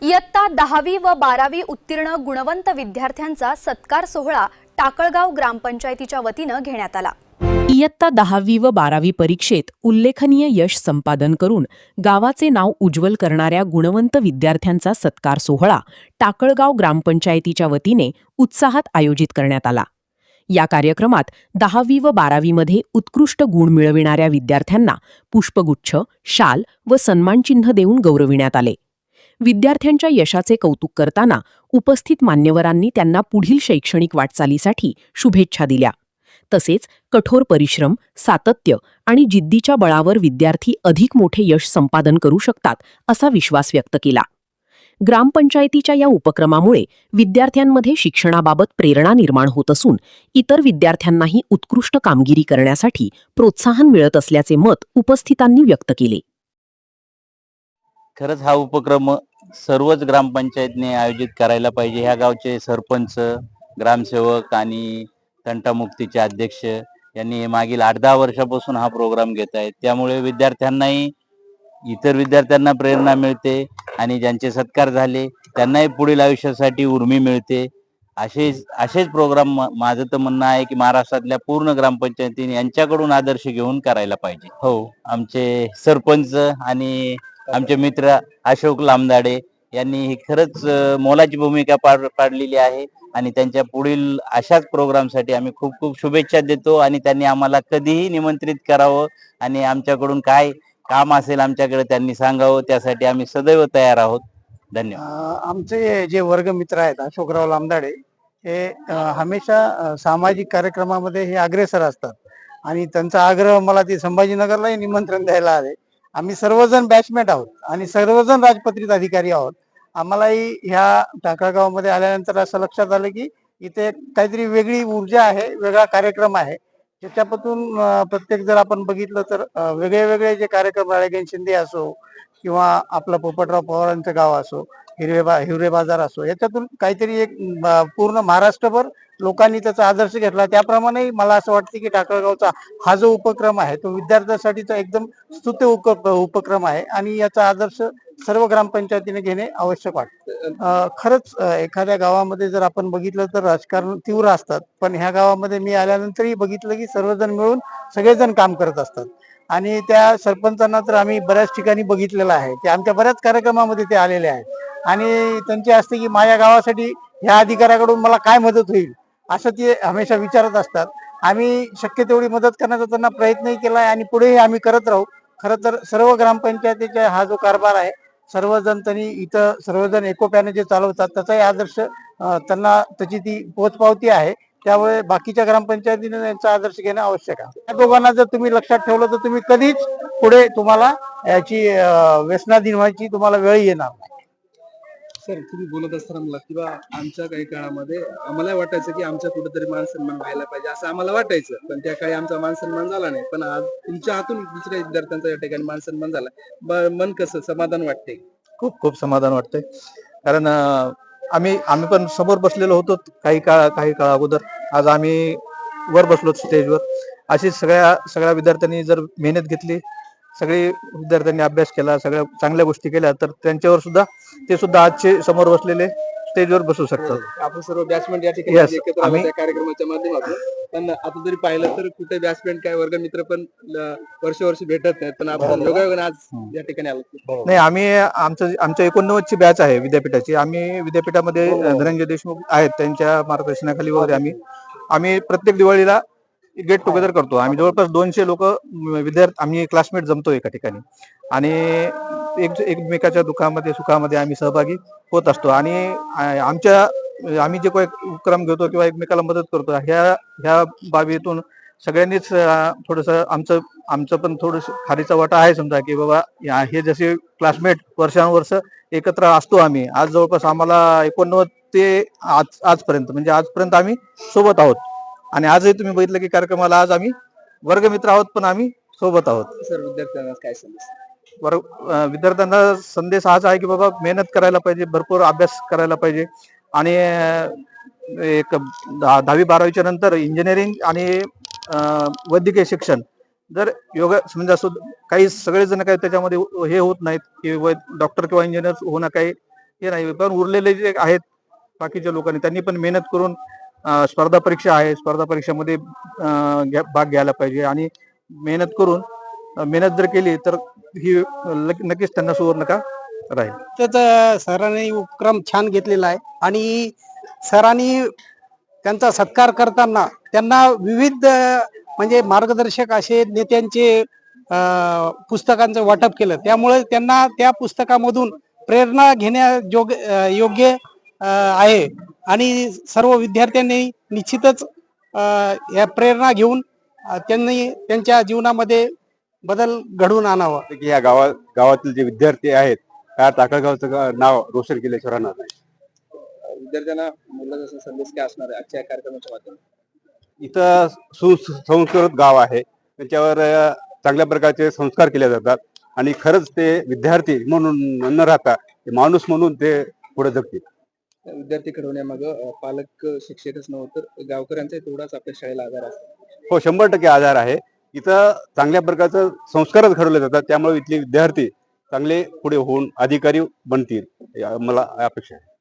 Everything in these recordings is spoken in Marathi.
इयत्ता 10वी व 12वी उत्तीर्ण गुणवंत विद्यार्थ्यांचा सत्कार सोहळा टाकळगाव ग्रामपंचायतीच्या वतीनं घेण्यात आला। इयत्ता 10वी व 12वी परीक्षेत उल्लेखनीय यश संपादन करून गावाचे नाव उज्ज्वल करणाऱ्या गुणवंत विद्यार्थ्यांचा सत्कार सोहळा टाकळगाव ग्रामपंचायतीच्या वतीने उत्साहात आयोजित करण्यात आला। या कार्यक्रमात 10वी व 12वीमध्ये उत्कृष्ट गुण मिळविणाऱ्या विद्यार्थ्यांना पुष्पगुच्छ, शाल व सन्मानचिन्ह देऊन गौरविण्यात आले। विद्यार्थ्यांच्या यशाचे कौतुक करताना उपस्थित मान्यवरांनी त्यांना पुढील शैक्षणिक वाटचालीसाठी शुभेच्छा दिल्या। तसेच कठोर परिश्रम, सातत्य आणि जिद्दीच्या बळावर विद्यार्थी अधिक मोठे यश संपादन करू शकतात असा विश्वास व्यक्त केला। ग्रामपंचायतीच्या या उपक्रमामुळे विद्यार्थ्यांमध्ये शिक्षणाबाबत प्रेरणा निर्माण होत असून इतर विद्यार्थ्यांनाही उत्कृष्ट कामगिरी करण्यासाठी प्रोत्साहन मिळत असल्याचे मत उपस्थितांनी व्यक्त केले। खरंच हा उपक्रम सर्वच ग्रामपंचायतने आयोजित करायला पाहिजे। ह्या गावचे सरपंच, ग्रामसेवक आणि तंटामुक्तीचे अध्यक्ष यांनी मागील 8-10 वर्षापासून हा प्रोग्राम घेत आहेत। त्यामुळे विद्यार्थ्यांनाही इतर विद्यार्थ्यांना प्रेरणा मिळते आणि ज्यांचे सत्कार झाले त्यांनाही पुढील आयुष्यासाठी उर्मी मिळते। असेच प्रोग्राम माझं तर म्हणणं आहे की महाराष्ट्रातल्या पूर्ण ग्रामपंचायतीने यांच्याकडून आदर्श घेऊन करायला पाहिजे। हो, आमचे सरपंच आणि आमचे मित्र अशोक लामदाडे यांनी ही खरंच मोलाची भूमिका पाडलेली आहे आणि त्यांच्या पुढील अशाच प्रोग्रामसाठी आम्ही खूप खूप शुभेच्छा देतो आणि त्यांनी आम्हाला कधीही निमंत्रित करावं आणि आमच्याकडून काय काम असेल आमच्याकडे त्यांनी सांगावं, त्यासाठी आम्ही सदैव तयार आहोत। धन्यवाद। आमचे जे वर्गमित्र आहेत अशोकराव लामदाडे हे हमेशा सामाजिक कार्यक्रमामध्ये हे अग्रेसर असतात आणि त्यांचा आग्रह मला ते संभाजीनगरलाही निमंत्रण द्यायला आले। आम्ही सर्वजण बॅचमेट आहोत आणि सर्वजण राजपत्रित अधिकारी आहोत। आम्हालाही ह्या टाकळगावमध्ये आल्यानंतर असं लक्षात आलं की इथे काहीतरी वेगळी ऊर्जा आहे, वेगळा कार्यक्रम आहे। त्याच्यापासून प्रत्येक जर आपण बघितलं तर वेगळे वेगळे जे कार्यक्रम राळेगण शिंदे असो किंवा आपलं पोपटराव पवारांचं गाव असो, हिवरे बाजार असो, याच्यातून काहीतरी एक पूर्ण महाराष्ट्रभर लोकांनी त्याचा आदर्श घेतला। त्याप्रमाणे मला असं वाटतं की टाकळगावचा हा जो उपक्रम आहे तो विद्यार्थ्यांसाठीचा एकदम स्तुत्य उपक्रम आहे आणि याचा आदर्श सर्व ग्रामपंचायतीने घेणे आवश्यक वाटतं। खरंच एखाद्या गावामध्ये जर आपण बघितलं तर राजकारण तीव्र असतात, पण ह्या गावामध्ये मी आल्यानंतरही बघितलं की सर्वजण मिळून सगळेजण काम करत असतात आणि त्या सरपंचांना तर आम्ही बऱ्याच ठिकाणी बघितलेलं आहे की आमच्या बऱ्याच कार्यक्रमामध्ये ते आलेले आहेत आणि त्यांचे असते की माझ्या गावासाठी ह्या अधिकाऱ्याकडून मला काय मदत होईल असं ते हमेशा विचारत असतात। आम्ही शक्य तेवढी मदत करण्याचा त्यांना प्रयत्नही केलाय आणि पुढेही आम्ही करत राहू। खरं तर सर्व ग्रामपंचायतीचा हा जो कारभार आहे सर्वजण त्यांनी इथं सर्वजण एकोप्याने जे चालवतात त्याचाही आदर्श त्यांना त्याची ती पोचपावती आहे। त्यामुळे बाकीच्या ग्रामपंचायतीने यांचा आदर्श घेणं आवश्यक आहे। या दोघांना जर तुम्ही लक्षात ठेवलं तर तुम्ही कधीच पुढे तुम्हाला याची व्यसनाधीन व्हायची तुम्हाला वेळ येणार नाही। सर, तुम्ही बोलत असताना मला किंवा आमच्या काही काळामध्ये आम्हाला वाटायचं की आमचा कुठेतरी मान सन्मान व्हायला पाहिजे असं आम्हाला वाटायचं, पण त्या काळी आमचा मान सन्मान झाला नाही। पण आज तुमच्या हातून दुसऱ्या विद्यार्थ्यांचा या ठिकाणी मान सन्मान झाला, मन कसं समाधान वाटते? खूप खूप समाधान वाटतंय, कारण आम्ही पण समोर बसलेलो होतो काही काळ अगोदर। आज आम्ही वर बसलो स्टेजवर। अशी सगळ्या विद्यार्थ्यांनी जर मेहनत घेतली, सगळे विद्यार्थ्यांनी अभ्यास केला, सगळ्या चांगल्या गोष्टी केल्या तर त्यांच्यावर सुद्धा ते सुद्धा आजचे समोर बसलेले स्टेजवर बसू शकतात। आपण सर्व बॅचमेंट या ठिकाणी एकत्र आलो त्या कार्यक्रमाच्या माध्यमातून। पण आता जरी पाहिलं तर कुठे बॅचमेंट काय वर्गमित्र पण वर्षी भेटत नाहीत, पण आपण योगायोगाने आज या ठिकाणी आलो। नाही, आम्ही आमच्या 89ची बॅच आहे विद्यापीठाची। आम्ही विद्यापीठामध्ये धनंजय देशमुख आहेत, त्यांच्या मार्गदर्शनाखाली वगैरे आम्ही प्रत्येक दिवाळीला गेट टुगेदर करतो। आम्ही जवळपास 200 लोक विद्यार्थी आम्ही क्लासमेट जमतो एका ठिकाणी आणि एकमेकाच्या दुःखामध्ये सुखामध्ये आम्ही सहभागी होत असतो आणि आम्ही जे काही उपक्रम घेतो किंवा एकमेकाला मदत करतो ह्या बाबीतून सगळ्यांनीच थोडंसं आमचं पण थोडंसं खारीचा वाटा आहे समजा की बाबा हे जसे क्लासमेट वर्षानुवर्ष एकत्र असतो आम्ही। आज जवळपास आम्हाला 89 ते आजपर्यंत म्हणजे आजपर्यंत आम्ही सोबत आहोत आणि आजही तुम्ही बघितलं की कार्यक्रमाला आज आम्ही वर्गमित्र आहोत पण आम्ही सोबत आहोत। सर, विद्यार्थ्यांना काय संदेश? विद्यार्थ्यांना संदेश हाच आहे की बाबा मेहनत करायला पाहिजे, भरपूर अभ्यास करायला पाहिजे आणि एक 10वी-12वीच्या नंतर इंजिनिअरिंग आणि वैद्यकीय शिक्षण जर म्हणजे असं काही सगळेजण काही त्याच्यामध्ये हे होत नाहीत की डॉक्टर किंवा इंजिनियर होणं काही हे नाही, पण उरलेले जे आहेत बाकीच्या लोकांनी त्यांनी पण मेहनत करून स्पर्धा परीक्षा आहे, स्पर्धा परीक्षेमध्ये भाग घ्यायला पाहिजे आणि मेहनत करून मेहनत जर केली तर ही नक्कीच त्यांना सुवर्ण का राहील. त्याचा सरांनी उपक्रम छान घेतलेला आहे आणि सरांनी त्यांचा सत्कार करताना त्यांना विविध म्हणजे मार्गदर्शक असे नेत्यांचे पुस्तकांचं वाटप केलं. त्यामुळे त्यांना त्या पुस्तकामधून प्रेरणा योग्य आहे आणि सर्व विद्यार्थ्यांनी निश्चितच या प्रेरणा घेऊन त्यांनी त्यांच्या जीवनामध्ये बदल घडवून आणावा. की या गावातील जे विद्यार्थी आहेत त्या टाकळगावचं नाव रोशन केल्याशिवाय राहणार नाही. विद्यार्थ्यांना मूल्यवर्धित संदेश काय असणार आहे आजच्या या कार्यक्रमाच्या माध्यमातून? इथं सुसंस्कृत गाव आहे, त्याच्यावर चांगल्या प्रकारचे संस्कार केले जातात आणि खरंच ते विद्यार्थी म्हणून न राहता माणूस म्हणून ते पुढे जगतील. विद्यार्थी घडवण्यामागं पालक शिक्षकच नव्हतं तर गावकऱ्यांचा तेवढाच आपल्या शाळेला आधार असतो. हो, 100% आधार आहे. इथं चांगल्या प्रकारचं संस्कारच घडवले जातात, त्यामुळे इथले विद्यार्थी चांगले पुढे होऊन अधिकारी बनतील मला अपेक्षा आहे.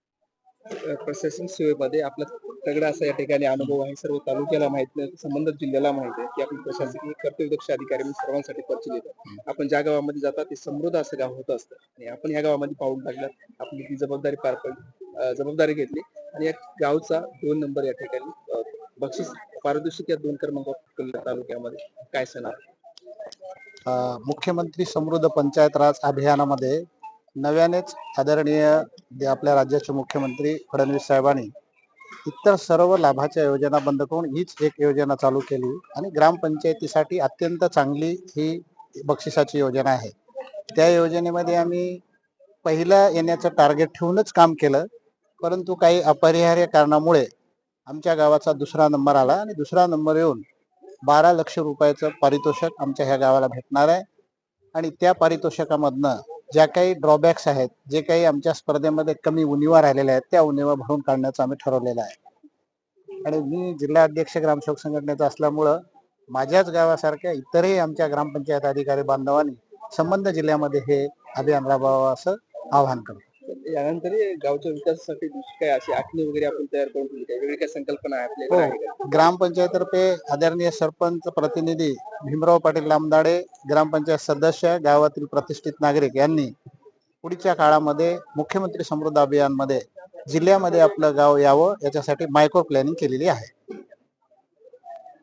प्रशासन सेवेमध्ये आपला तगडा असा या ठिकाणी अनुभव आहे. सर्व तालुक्याला माहित नाही, संबंधित जिल्ह्याला माहित आहे की आपण प्रशासकीय कर्तव्यदक्ष अधिकारी म्हणून सर्वांसाठी परिचित येतो. आपण ज्या गावामध्ये जाता ते समृद्ध असं गाव होत असतं आणि आपण या गावामध्ये पाऊल टाकलं, आपली ती जबाबदारी पार पडली, जबाबदारी घेतली आणि या गावचा 2 नंबर या ठिकाणी बक्षीस पारितोषिक या 2 क्रमांकावर तालुक्यामध्ये काय सण आहे? मुख्यमंत्री समृद्ध पंचायत राज अभियानामध्ये नव्यानेच आदरणीय आपल्या राज्याचे मुख्यमंत्री फडणवीस साहेबांनी इतर सर्व लाभाच्या योजना बंद करून हीच एक योजना चालू केली आणि ग्रामपंचायतीसाठी अत्यंत चांगली ही बक्षिसाची योजना आहे. त्या योजनेमध्ये आम्ही पहिला येण्याचं टार्गेट ठेवूनच काम केलं, परंतु काही अपरिहार्य कारणामुळे आमच्या गावाचा 2रा नंबर आला आणि 2रा नंबर येऊन 12 लक्ष रुपयाचं पारितोषिक आमच्या ह्या गावाला भेटणार आहे. आणि त्या पारितोषिकामधनं ज्या काही ड्रॉबॅक्स आहेत, जे काही आमच्या स्पर्धेमध्ये कमी उणीवा राहिलेल्या आहेत, त्या उणीवा भरून काढण्याचं आम्ही ठरवलेलं आहे. आणि मी जिल्हा अध्यक्ष ग्रामसेवक संघटनेचा असल्यामुळं माझ्याच गावासारख्या इतरही आमच्या ग्रामपंचायत अधिकारी बांधवांनी संबंध जिल्ह्यामध्ये हे अभियान राबवावं असं आवाहन करतो. यानंतर गावच्या विकासासाठी काय अशी आखणी वगैरे आपण तयार करून ठेवली काय? वेगळी काय संकल्पना आहे आपल्याकडे? ग्रामपंचायततर्फे आदरणीय सरपंच प्रतिनिधी भीमराव पाटील लामदाडे, ग्रामपंचायत सदस्य, गावातील प्रतिष्ठित नागरिक यांनी पुढच्या काळामध्ये मुख्यमंत्री समृद्ध अभियानमध्ये जिल्ह्यामध्ये आपलं गाव यावं याच्यासाठी मायक्रो प्लॅनिंग केलेली आहे.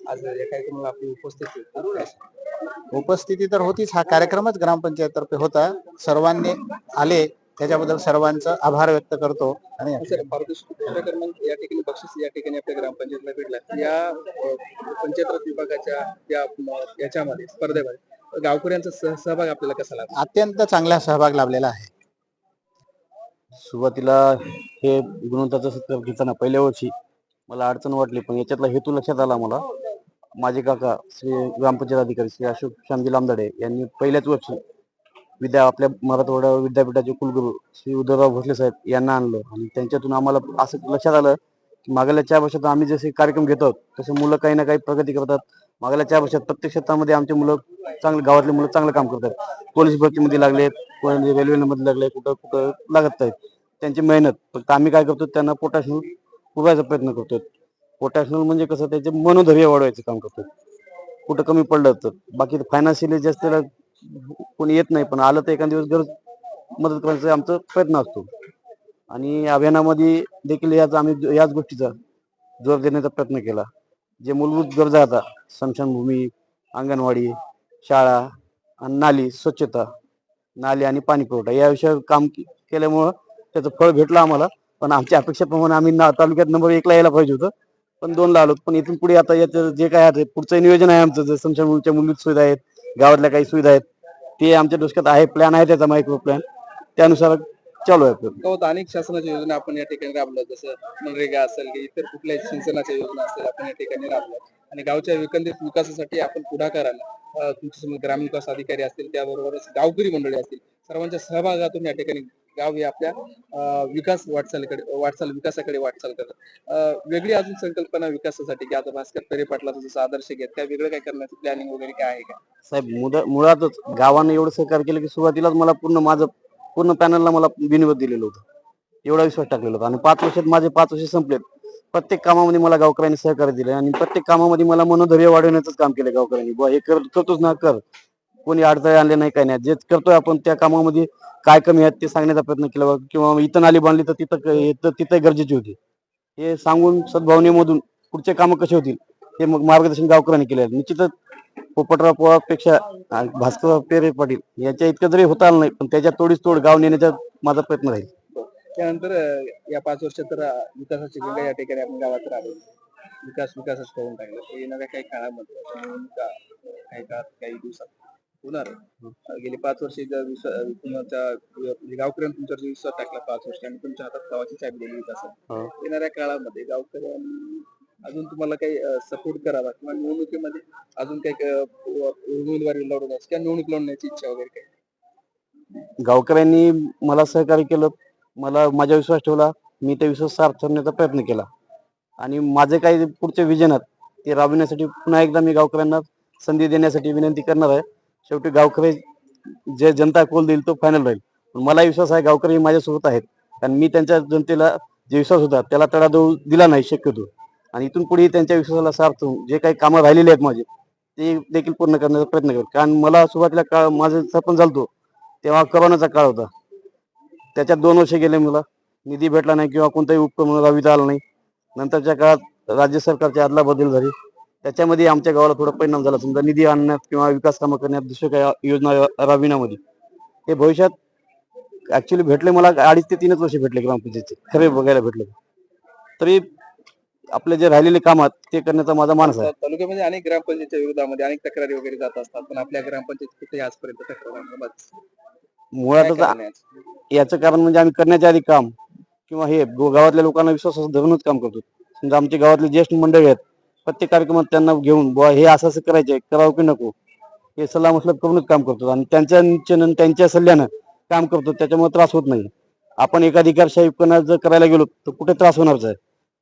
आज या कार्यक्रमाला आपली उपस्थिती तर होतीच, हा कार्यक्रमच ग्रामपंचायततर्फे होता. सर्वांनी आले त्याच्याबद्दल सर्वांचा आभार व्यक्त करतो. आणि पारितोषिक या ठिकाणी बक्षीस या ठिकाणी आपल्या ग्रामपंचायतीला भेटला. या पंचायत राज विभागाच्या याच्यामध्ये स्पर्धेमध्ये गावकऱ्यांचा सहभाग आपल्याला कसा लागला? अत्यंत चांगला सहभाग लाभलेला आहे. सुरुवातीला हे गुणवंताचं सत्र घेताना पहिल्या वर्षी मला अडचण वाटली, पण याच्यातला हेतू लक्षात आला मला. माझे काका श्री ग्रामपंचायत अधिकारी श्री अशोक श्यामजी लामदाडे यांनी पहिल्याच वर्षी आपल्या मराठवाडा विद्यापीठाचे कुलगुरू श्री उदयराव भोसले साहेब यांना आणलं आणि त्यांच्यातून आम्हाला असं लक्षात आलं की मागल्या 4 वर्षात आम्ही जसे कार्यक्रम घेतो तसे मुलं काही ना काही प्रगती करतात. मागल्या 4 वर्षात प्रत्येक क्षेत्रामध्ये आमचे मुलं चांगले, गावातले मुलं चांगलं काम करतात. पोलीस भरतीमध्ये लागलेत, कोणी रेल्वेमध्ये लागले, कुठं लागत आहेत. त्यांची मेहनत फक्त आम्ही काय करतो, त्यांना पोटॅशियम पुरवायचा प्रयत्न करतो. पोटॅशियम म्हणजे कसं, त्याचे मनोधैर्य वाढवायचं काम करतो. कुठं कमी पडलं तर बाकी फायनान्शियली जास्त कोणी येत नाही, पण आलं तर एखाद दिवस गरज मदत करण्याचा आमचा प्रयत्न असतो. आणि अभियानामध्ये देखील याच गोष्टीचा जोर देण्याचा प्रयत्न केला. जे मूलभूत गरजा आता स्मशानभूमी, अंगणवाडी, शाळा आणि नाली स्वच्छता, नाली आणि पाणी पुरवठा या विषयावर काम केल्यामुळं त्याचं फळ भेटलं आम्हाला. पण आमच्या अपेक्षेप्रमाणे आम्ही तालुक्यात नंबर 1ला यायला पाहिजे होतं, पण 2ला आलो. पण इथून पुढे आता याचं जे काय आहे पुढचं नियोजन आहे आमचं, जर स्मशानभूमीच्या मूलभूत सुविधा आहेत, गावातल्या काही सुविधा आहेत, ते आमच्या डोक्यात आहे. प्लॅन आहे त्याचा मायक्रो प्लॅन, त्यानुसार चालू आहे. गावात अनेक शासनाच्या योजना आपण या ठिकाणी राबवल्या, जसं मनरेगा असेल की इतर कुठल्याही सिंचनाच्या योजना असतील आपण या ठिकाणी राबवल्या. आणि गावच्या एकंदरीत विकासासाठी आपण पुढाकाराला तुमच्या ग्रामीण विकास अधिकारी असतील, त्याबरोबरच गावकरी मंडळी असतील, सर्वांच्या सहभागातून या ठिकाणी गाव हे आपल्या विकासाकडे वाटचाल करतात. वेगळी अजून संकल्पना विकासासाठी की आता भास्कर तरे पाटलाचा जसा आदर्श घेत काय वेगळं काय करण्याचं प्लॅनिंग वगैरे काय आहे का? साहेब, मुळातच गावाने एवढं सहकार्य केलं की सुरुवातीलाच मला पूर्ण पॅनलला मला बिनविरोध दिलेलं होतं. एवढा विश्वास टाकलेला होता. आणि 5 वर्षात माझे 5 वर्ष संपलेत. प्रत्येक कामामध्ये मला गावकऱ्यांनी सहकार्य दिले आणि प्रत्येक कामामध्ये मला मनोधैर्य वाढवण्याचं काम केलं गावकऱ्यांनी. बुवा हे करतोच ना, कर. कोणी अडथळे आणले नाही, काही नाही. जे करतोय आपण त्या कामामध्ये काय कमी आहेत ते सांगण्याचा प्रयत्न केला बा. किंवा इथं नाली बांधली तर तिथं गरजेची होती, हे सांगून सद्भावनेमधून पुढचे कामं कसे होतील हे मग मार्गदर्शन गावकऱ्यांनी केले. निश्चितच पोपटराव पवारपेक्षा भास्करराव पेरे पाटील याच्या इतकं जरी होता आलं नाही, पण त्याच्या तोडीस तोड गाव नेण्याचा माझा प्रयत्न राहील. त्यानंतर या 5 वर्षात तर विकासाची गंगा या ठिकाणी आपण गावात राहिलो. विकासच करून टाकला. येणाऱ्या काही काळामध्ये काही काळात काही दिवसात होणार आहे. गेली 5 वर्ष तुमच्या गावकऱ्यांनी तुमच्यावर विश्वास टाकला 5 वर्ष आणि तुमच्या हातात गावाची चाबी दिली विकासात. येणाऱ्या काळामध्ये गावकऱ्यांनी अजून तुम्हाला काही सपोर्ट करावा किंवा निवडणुकीमध्ये अजून काही उमेदवारी लढवण्याची किंवा निवडणूक लढवण्याची इच्छा वगैरे काही? गावकऱ्यांनी मला सहकार्य केलं, मला माझा विश्वास ठेवला, मी ते विश्वास सार्थ करण्याचा प्रयत्न केला आणि माझे काही पुढचे विजन आहेत ते राबविण्यासाठी पुन्हा एकदा मी गावकऱ्यांना संधी देण्यासाठी विनंती करणार आहे. शेवटी गावकरी जे जनता कोल देईल तो फायनल राहील. मला विश्वास आहे गावकरी माझ्यासोबत आहेत, कारण मी त्यांच्या जनतेला जे विश्वास होता त्याला तडा दिला नाही शक्यतो. आणि इथून पुढे त्यांच्या विश्वासाला सार्थ होऊन जे काही कामं राहिलेली आहेत माझे ते देखील पूर्ण करण्याचा प्रयत्न करेल. कारण मला सुरुवातीला काळ माझं सरपंच झालतो तेव्हा करोनाचा काळ होता. त्याच्यात 2 वर्ष गेले, मला निधी भेटला नाही किंवा कोणताही उपक्रम राबविता आला नाही. नंतरच्या काळात राज्य सरकारची अदलाबदल झाली, त्याच्यामध्ये आमच्या गावाला थोडा परिणाम झाला. समजा निधी आणण्यात किंवा विकास कामं करण्यात, दुसऱ्या काही योजना राबविण्यामध्ये. हे भविष्यात ऍक्च्युली भेटले मला 2.5 ते 3 वर्ष भेटले ग्रामपंचायतचे खरे बघायला भेटले. तरी आपले जे राहिलेले काम आहेत ते करण्याचा माझा मानस आहे. तालुक्यामध्ये अनेक ग्रामपंचायतच्या विरोधामध्ये अनेक तक्रारी वगैरे जात असतात, पण आपल्या ग्रामपंचायत कुठे आजपर्यंत तक्रार मुळातच याचं कारण म्हणजे आम्ही करण्याच्या आधी काम किंवा हे गावातल्या लोकांना विश्वास धरूनच काम करतो. समजा आमच्या गावातले ज्येष्ठ मंडळी आहेत, प्रत्येक कार्यक्रमात त्यांना घेऊन बुवा हे असं करायचंय, करावं की नको हे सल्ला मसलत करूनच काम करतो आणि त्यांच्या निश्चयानं त्यांच्या सल्ल्यानं काम करतो. त्याच्यामुळे त्रास होत नाही. आपण एकाधिकारशाहीपणा जर करायला गेलो तर कुठे त्रास होणारच आहे.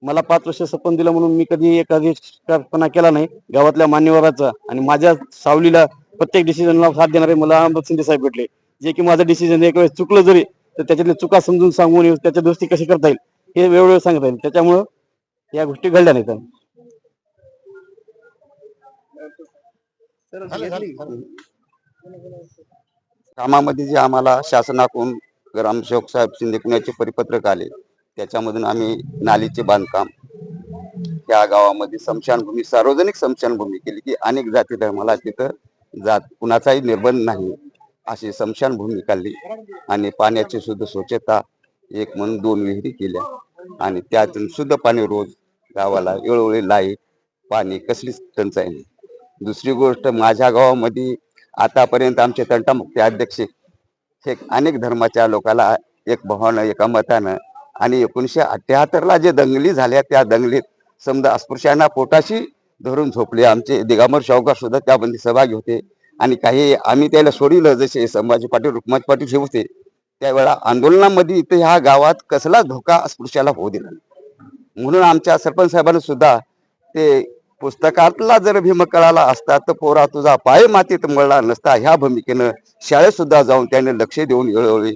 मला 5 वर्ष सरपंच दिलं म्हणून मी कधी एकाधिकारपणा केला नाही. गावातल्या मान्यवराचा आणि माझ्या सावलीला प्रत्येक डिसिजनला साथ देणारे मला अहमद शिंदे साहेब भेटले, जे की माझं डिसिजन एक वेळेस चुकलं जरी तर त्याच्यातल्या चुका समजून सांगून त्याच्या दुरुस्ती कशी करता येईल हे वेळोवेळ सांगता येईल. त्याच्यामुळं या गोष्टी घडल्या नाहीत. कामामध्ये जे आम्हाला शासनाकडून ग्रामसेवक साहेब शिंदे पुण्याचे परिपत्रक आले, त्याच्यामधून आम्ही नालीचे बांधकाम या गावामध्ये स्मशानभूमी, सार्वजनिक स्मशानभूमी केली की अनेक जाती धर्माला तिथं जात कुणाचाही निर्बंध नाही अशी स्मशानभूमी काढली. आणि पाण्याची शुद्ध स्वच्छता, 1 म्हणून 2 विहिरी केल्या आणि त्यातून शुद्ध पाणी रोज गावाला वेळोवेळी लाईट पाणी कसलीच टंचाई नाही. दुसरी गोष्ट, माझ्या गावामध्ये आतापर्यंत आमचे तंटामुक्ती अध्यक्ष हे अनेक धर्माच्या लोकांना एक भावानं एका मतानं आणि 1978ला जे दंगली झाल्या त्या दंगलीत समजा अस्पृश्यांना पोटाशी धरून झोपले. आमचे दिगंबर शाहूकार सुद्धा त्यामध्ये सहभागी होते आणि काही आम्ही त्याला सोडिलं, जसे संभाजी पाटील रुक्माजी पाटील हे होते त्यावेळा आंदोलनामध्ये इथे ह्या गावात कसला धोका अस्पृश्याला होऊ दिला. म्हणून आमच्या सरपंच साहेबांनी सुद्धा ते पुस्तकातला जर भीम कळाला असता तर पोरा तुझा पाय मातीत मळला नसता, ह्या भूमिकेनं शाळेत सुद्धा जाऊन त्याने लक्ष देऊन वेळोवेळी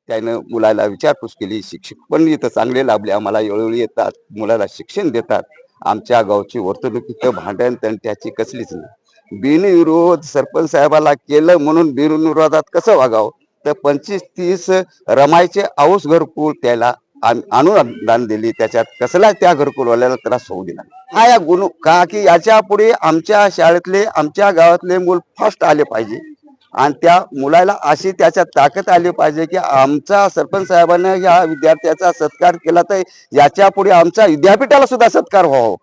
त्यानं मुलाला विचारपूस केली. शिक्षक पण इथं चांगले लाभले, आम्हाला वेळोवेळी येतात, मुलाला शिक्षण देतात. आमच्या गावची वर्तणुकीचं भांडण तंट्याची कसलीच नाही. बिनविरोध सरपंच साहेबाला केलं म्हणून बिनविरोधात कसं वागावं, तर 25-30 रमायचे औस घरकुल त्याला अनुदान दिली, त्याच्यात कसला त्या घरकुलवाल्याला त्रास होऊ दिला. हा या गुण का की याच्या पुढे आमच्या शाळेतले आमच्या गावातले मूल फर्स्ट आले पाहिजे आणि त्या मुलाला अशी त्याच्यात ताकद आली पाहिजे की आमचा सरपंच साहेबांना या विद्यार्थ्याचा सत्कार केला तर याच्या पुढे आमच्या विद्यापीठाला सुद्धा सत्कार व्हावा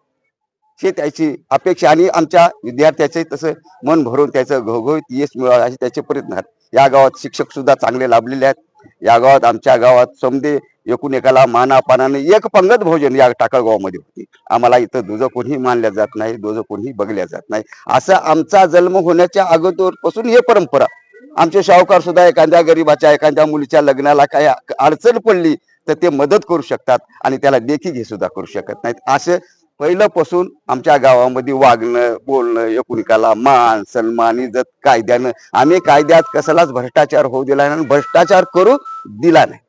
हे त्याची अपेक्षा आणि आमच्या विद्यार्थ्याचे तसं मन भरून त्याचं घवघवीत यश मिळावं असे त्याचे प्रयत्न आहेत. या गावात शिक्षक सुद्धा चांगले लाभलेले आहेत. या गावात आमच्या गावात समजे एकूण एकाला मानापानाने एक पंगत भोजन या टाकळगावामध्ये होते. आम्हाला इथं दुजं कोणीही मानल्या जात नाही, दुजं कोणीही बघल्या जात नाही. असं आमचा जन्म होण्याच्या अगोदरपासून हे परंपरा. आमचे शाहूकार सुद्धा एखाद्या गरीबाच्या एखाद्या मुलीच्या लग्नाला काही अडचण पडली तर ते मदत करू शकतात आणि त्याला देखील हे सुद्धा करू शकत नाहीत. असं पहिल्यापासून आमच्या गावामध्ये वागणं बोलणं, एकुणिकाला मान सन्मान इज्जत कायद्यानं, आम्ही कायद्यात कसलाच भ्रष्टाचार होऊ दिला नाही, भ्रष्टाचार करू दिला नाही.